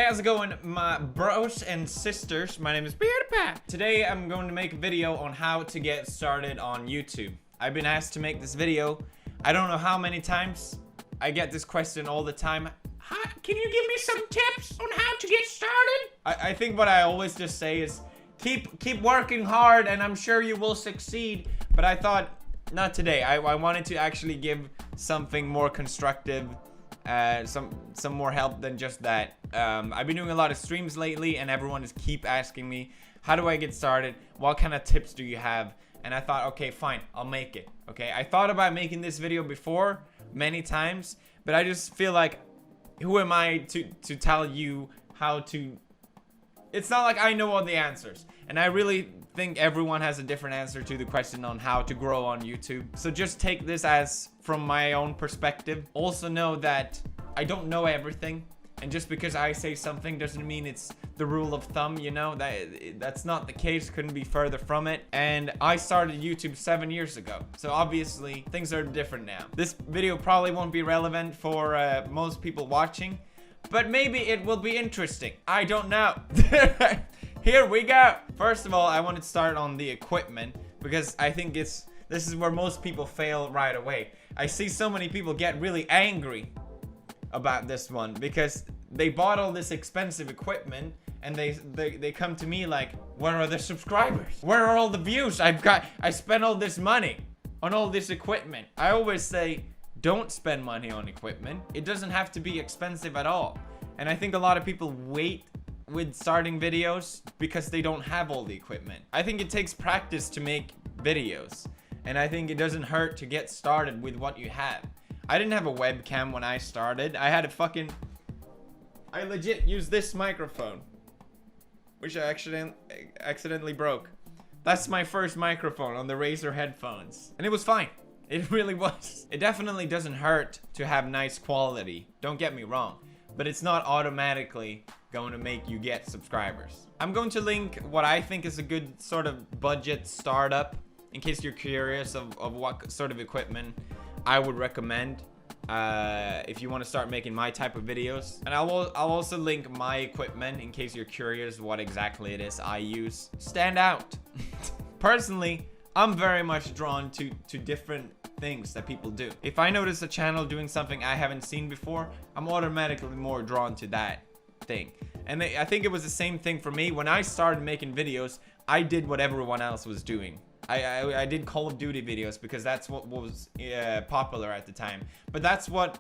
Hey, how's it going, my bros and sisters? My name is PewDiePie. Today, I'm going to make a video on how to get started on YouTube. I've been asked to make this video. I don't know how many times. I get this question all the time. Can you give me some tips on how to get started? I think what I always just say is keep working hard and I'm sure you will succeed. But I thought, not today. I wanted to actually give something more constructive, some more help than just that. I've been doing a lot of streams lately and everyone just keep asking me, how do I get started? What kind of tips do you have? And I thought, okay, fine, I'll make it. Okay, I thought about making this video before many times, but I just feel like, who am I to tell you how to... It's not like I know all the answers. And I really think everyone has a different answer to the question on how to grow on YouTube. So just take this as from my own perspective. Also know that I don't know everything. And just because I say something doesn't mean it's the rule of thumb, you know? That's not the case, couldn't be further from it. And I started YouTube 7 years ago. So obviously, things are different now. This video probably won't be relevant for most people watching, but maybe it will be interesting. I don't know. Here we go. First of all, I want to start on the equipment because I think this is where most people fail right away. I see so many people get really angry about this one because they bought all this expensive equipment and they come to me like, where are the subscribers? Where are all the views? I spent all this money on all this equipment. I always say, don't spend money on equipment. It doesn't have to be expensive at all. And I think a lot of people wait with starting videos because they don't have all the equipment. I think it takes practice to make videos. And I think it doesn't hurt to get started with what you have. I didn't have a webcam when I started. I had I legit used this microphone, which I accidentally broke. That's my first microphone on the Razer headphones. And it was fine. It really was. It definitely doesn't hurt to have nice quality. Don't get me wrong. But it's not automatically going to make you get subscribers. I'm going to link what I think is a good sort of budget startup in case you're curious of what sort of equipment I would recommend if you want to start making my type of videos. And I'll also link my equipment in case you're curious what exactly it is I use. Stand out. Personally, I'm very much drawn to different things that people do. If I notice a channel doing something I haven't seen before, I'm automatically more drawn to that thing. And I think it was the same thing for me. When I started making videos, I did what everyone else was doing. I did Call of Duty videos because that's what was popular at the time. But that's what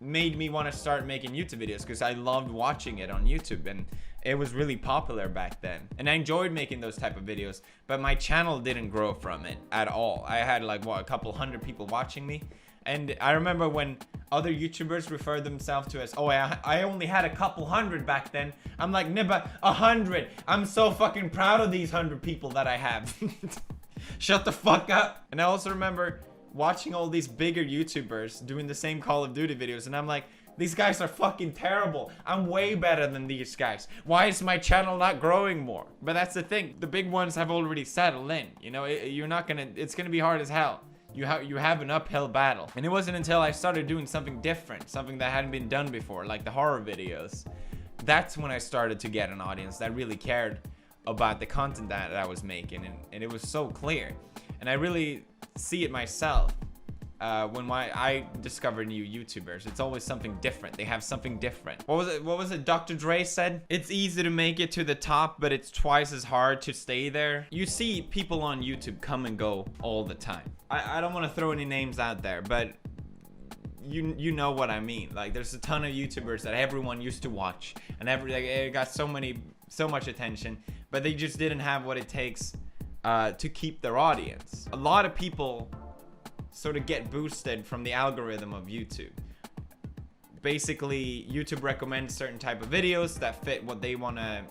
made me want to start making YouTube videos because I loved watching it on YouTube and it was really popular back then. And I enjoyed making those type of videos, but my channel didn't grow from it at all. I had like, what, a couple hundred people watching me. And I remember when other YouTubers referred themselves to as, oh, I only had a couple hundred back then. I'm like, nah, but 100. I'm so fucking proud of these 100 people that I have. Shut the fuck up. And I also remember watching all these bigger YouTubers doing the same Call of Duty videos. And I'm like, these guys are fucking terrible. I'm way better than these guys. Why is my channel not growing more? But that's the thing. The big ones have already settled in. You know, it's gonna be hard as hell. You have an uphill battle. And it wasn't until I started doing something different, something that hadn't been done before, like the horror videos. That's when I started to get an audience that really cared about the content that I was making, and it was so clear. And I really see it myself when I discover new YouTubers. It's always something different. They have something different. What was it Dr. Dre said? It's easy to make it to the top, but it's twice as hard to stay there. You see people on YouTube come and go all the time. I don't want to throw any names out there, but you know what I mean. Like, there's a ton of YouTubers that everyone used to watch, and it got so much attention, but they just didn't have what it takes to keep their audience. A lot of people sort of get boosted from the algorithm of YouTube. Basically, YouTube recommends certain type of videos that fit what they want to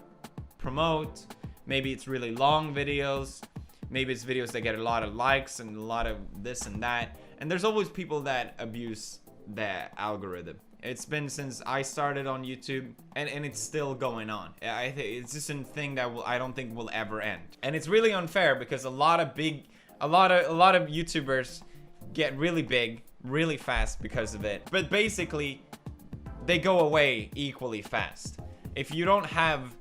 promote. Maybe it's really long videos. Maybe it's videos that get a lot of likes and a lot of this and that. And there's always people that abuse the algorithm. It's been since I started on YouTube, and it's still going on. It's just a thing that I don't think will ever end. And it's really unfair because a lot of YouTubers get really big really fast because of it. But basically, they go away equally fast. if you don't have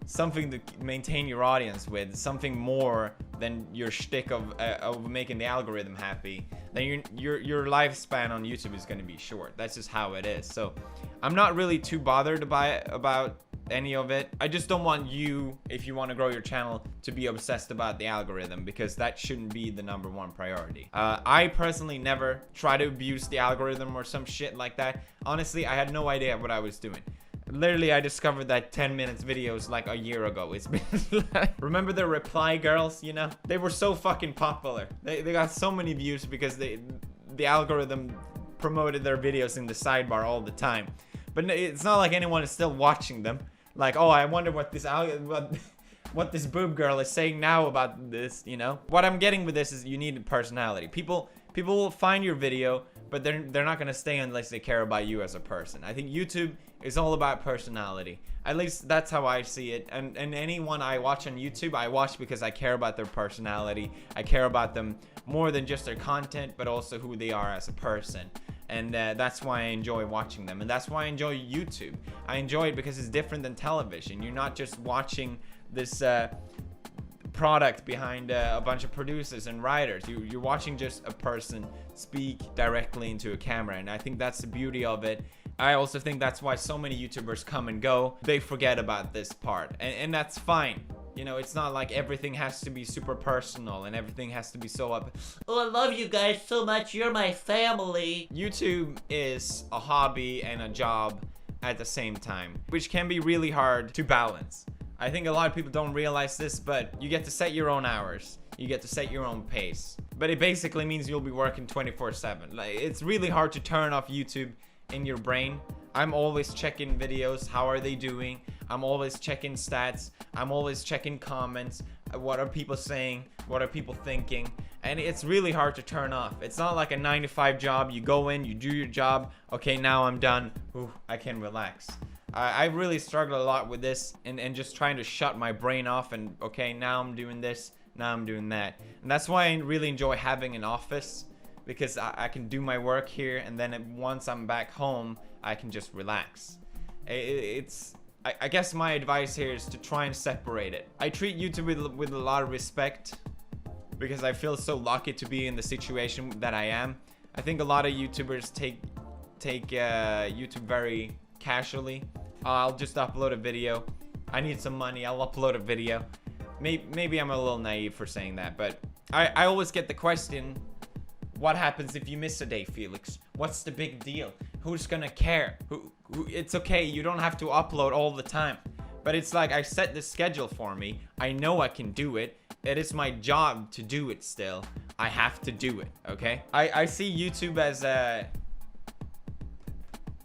something to maintain your audience with, something more than your shtick of making the algorithm happy, then your lifespan on YouTube is going to be short. That's just how it is. So I'm not really too bothered about any of it. I just don't want you, if you want to grow your channel, to be obsessed about the algorithm, because that shouldn't be the #1 priority. I personally never try to abuse the algorithm or some shit like that. Honestly, I had no idea what I was doing. Literally, I discovered that 10 minutes videos like a year ago. It's been like, remember the reply girls, you know? They were so fucking popular. They got so many views because the algorithm promoted their videos in the sidebar all the time. But it's not like anyone is still watching them. Like, oh, I wonder what what this boob girl is saying now about this, you know? What I'm getting with this is you need personality. People will find your video, but they're not gonna stay unless they care about you as a person. I think YouTube is all about personality. At least that's how I see it. And anyone I watch on YouTube, I watch because I care about their personality. I care about them more than just their content, but also who they are as a person. And that's why I enjoy watching them. And that's why I enjoy YouTube. I enjoy it because it's different than television. You're not just watching this product behind a bunch of producers and writers. You're watching just a person speak directly into a camera, and I think that's the beauty of it. I also think that's why so many YouTubers come and go. They forget about this part, and that's fine. You know, it's not like everything has to be super personal and everything has to be so up. Oh, I love you guys so much. You're my family. YouTube is a hobby and a job at the same time, which can be really hard to balance. I think a lot of people don't realize this, but you get to set your own hours. You get to set your own pace. But it basically means you'll be working 24/7. Like, it's really hard to turn off YouTube in your brain. I'm always checking videos. How are they doing? I'm always checking stats. I'm always checking comments. What are people saying? What are people thinking? And it's really hard to turn off. It's not like a 9-to-5 job. You go in, you do your job. Okay, now I'm done. Ooh, I can relax. I really struggle a lot with this and just trying to shut my brain off and, okay, now I'm doing this, now I'm doing that. And that's why I really enjoy having an office, because I can do my work here, and then once I'm back home, I can just relax. I guess my advice here is to try and separate it. I treat YouTube with a lot of respect because I feel so lucky to be in the situation that I am. I think a lot of YouTubers take YouTube very casually. I'll just upload a video. I need some money, I'll upload a video. Maybe I'm a little naive for saying that, but I always get the question, what happens if you miss a day, Felix? What's the big deal? Who's gonna care? It's okay, you don't have to upload all the time. But it's like, I set the schedule for me. I know I can do it. It is my job to do it still. I have to do it, okay? I see YouTube as a...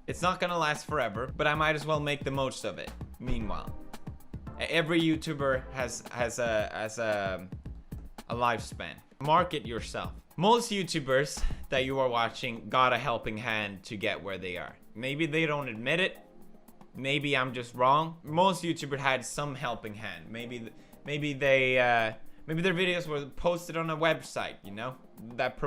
It's not gonna last forever, but I might as well make the most of it. Meanwhile, every YouTuber has a lifespan. Market yourself. Most YouTubers that you are watching got a helping hand to get where they are. Maybe they don't admit it. Maybe I'm just wrong. Most YouTubers had some helping hand. Maybe their videos were posted on a website, you know, that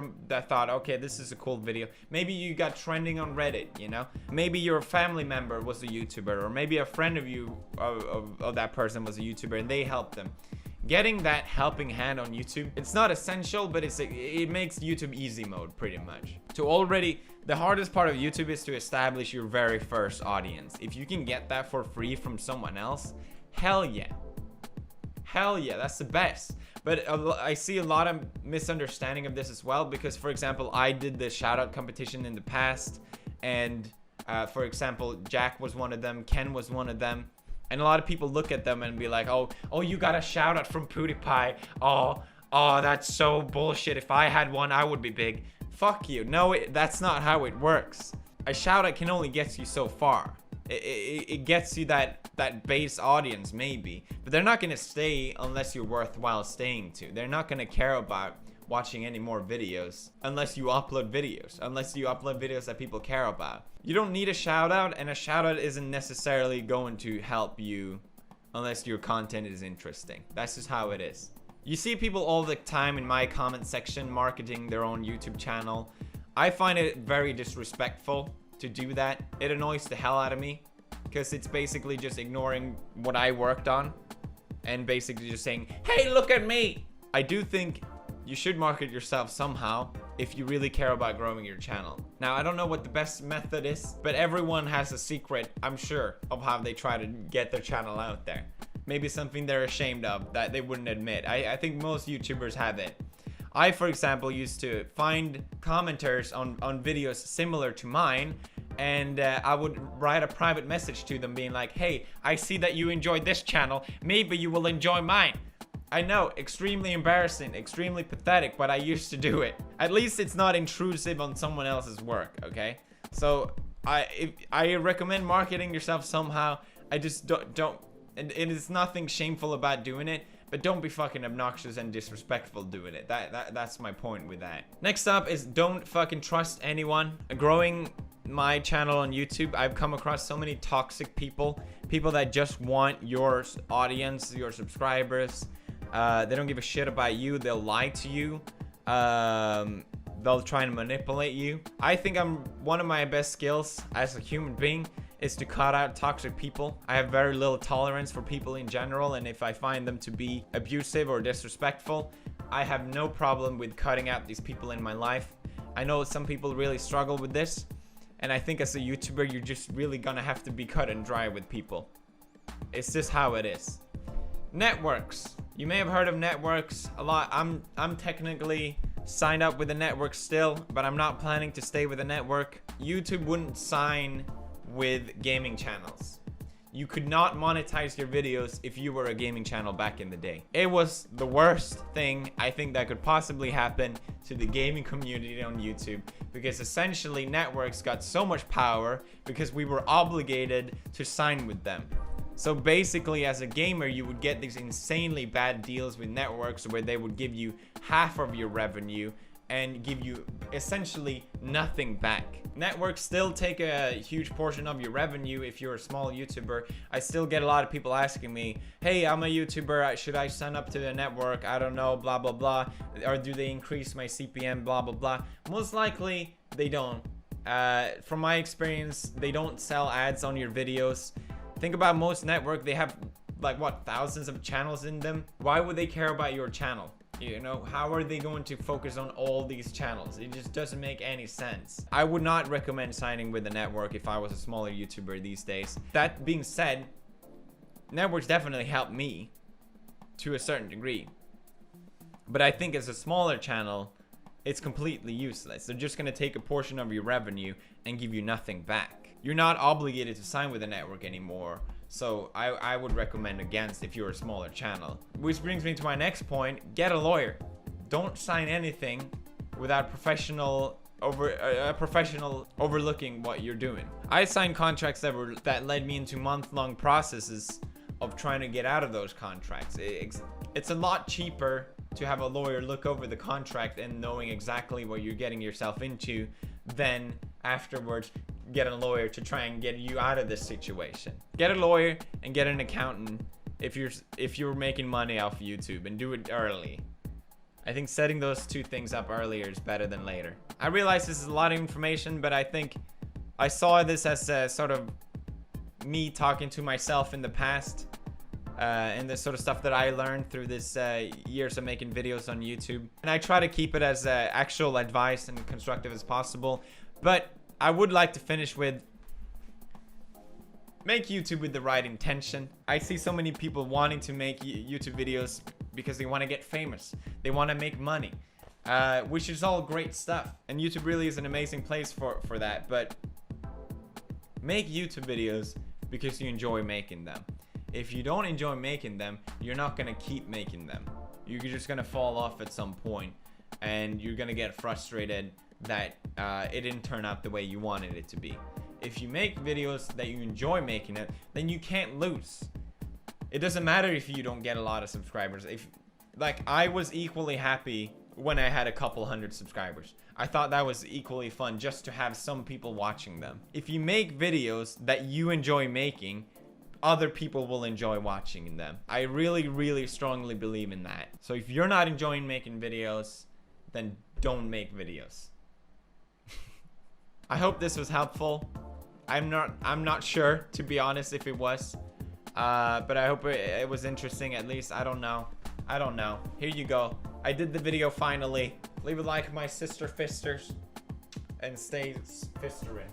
thought, okay, this is a cool video. Maybe you got trending on Reddit, you know. Maybe your family member was a YouTuber, or maybe a friend of you of that person was a YouTuber and they helped them. Getting that helping hand on YouTube, it's not essential, but it makes YouTube easy mode pretty much. The hardest part of YouTube is to establish your very first audience. If you can get that for free from someone else, hell yeah. Hell yeah, that's the best. But I see a lot of misunderstanding of this as well, because, for example, I did the shoutout competition in the past, and for example, Jack was one of them, Ken was one of them, and a lot of people look at them and be like, oh, you got a shout out from PewDiePie. Oh, that's so bullshit. If I had one, I would be big. Fuck you. No, that's not how it works. A shout out can only get you so far. It gets you that base audience maybe, but they're not gonna stay unless you're worthwhile staying to. They're not gonna care about watching any more videos unless you upload videos, that people care about. You don't need a shout out, and a shout out isn't necessarily going to help you unless your content is interesting. That's just how it is. You see people all the time in my comment section marketing their own YouTube channel. I find it very disrespectful to do that. It annoys the hell out of me. because it's basically just ignoring what I worked on and basically just saying, hey, look at me. I do think you should market yourself somehow if you really care about growing your channel. Now, I don't know what the best method is, but everyone has a secret, I'm sure, of how they try to get their channel out there. Maybe something they're ashamed of that they wouldn't admit. I think most YouTubers have it. I, for example, used to find commenters on videos similar to mine, and I would write a private message to them being like, hey, I see that you enjoyed this channel, maybe you will enjoy mine. I know, extremely embarrassing, extremely pathetic, but I used to do it. At least it's not intrusive on someone else's work, okay? So I recommend marketing yourself somehow. I just don't and it is nothing shameful about doing it, but don't be fucking obnoxious and disrespectful doing it. That's my point with that. Next up is don't fucking trust anyone. Growing my channel on YouTube, I've come across so many toxic people that just want your audience, your subscribers. They don't give a shit about you. They'll lie to you. They'll try and manipulate you. I think one of my best skills as a human being is to cut out toxic people. I have very little tolerance for people in general, and if I find them to be abusive or disrespectful, I have no problem with cutting out these people in my life. I know some people really struggle with this, and I think as a YouTuber, you're just really gonna have to be cut and dry with people. It's just how it is. Networks. You may have heard of networks a lot. I'm technically signed up with a network still, but I'm not planning to stay with a network. YouTube wouldn't sign with gaming channels. You could not monetize your videos if you were a gaming channel back in the day. It was the worst thing I think that could possibly happen to the gaming community on YouTube, because essentially networks got so much power because we were obligated to sign with them. So basically, as a gamer, you would get these insanely bad deals with networks where they would give you half of your revenue and give you essentially nothing back. Networks still take a huge portion of your revenue if you're a small YouTuber. I still get a lot of people asking me, hey, I'm a YouTuber, should I sign up to the network? I don't know, blah, blah, blah. Or do they increase my CPM, blah, blah, blah. Most likely, they don't. From my experience, they don't sell ads on your videos. Think about most network, they have like what, thousands of channels in them. Why would they care about your channel? You know, how are they going to focus on all these channels? It just doesn't make any sense. I would not recommend signing with a network if I was a smaller YouTuber these days. That being said, networks definitely help me to a certain degree. But I think as a smaller channel, it's completely useless. They're just gonna take a portion of your revenue and give you nothing back. You're not obligated to sign with a network anymore. So I would recommend against if you're a smaller channel. Which brings me to my next point, get a lawyer. Don't sign anything without a professional overlooking what you're doing. I signed contracts that led me into month-long processes of trying to get out of those contracts. It's a lot cheaper to have a lawyer look over the contract and knowing exactly what you're getting yourself into than afterwards get a lawyer to try and get you out of this situation. Get a lawyer and get an accountant if you're making money off YouTube, and do it early. I think setting those two things up earlier is better than later. I realize this is a lot of information, but I think I saw this as a sort of me talking to myself in the past, and the sort of stuff that I learned through this years of making videos on YouTube. And I try to keep it as actual advice and constructive as possible. But I would like to finish with, make YouTube with the right intention. I see so many people wanting to make YouTube videos because they want to get famous. They want to make money, which is all great stuff. And YouTube really is an amazing place for that. But make YouTube videos because you enjoy making them. If you don't enjoy making them, you're not going to keep making them. You're just going to fall off at some point, and you're going to get frustrated that it didn't turn out the way you wanted it to be. If you make videos that you enjoy making it, then you can't lose. It doesn't matter if you don't get a lot of subscribers. I was equally happy when I had a couple hundred subscribers. I thought that was equally fun just to have some people watching them. If you make videos that you enjoy making, other people will enjoy watching them. I really, really strongly believe in that. So if you're not enjoying making videos, then don't make videos. I hope this was helpful. I'm not sure, to be honest, if it was. But I hope it was interesting at least. I don't know. Here you go. I did the video finally. Leave a like, my sister fisters. And stay fistering.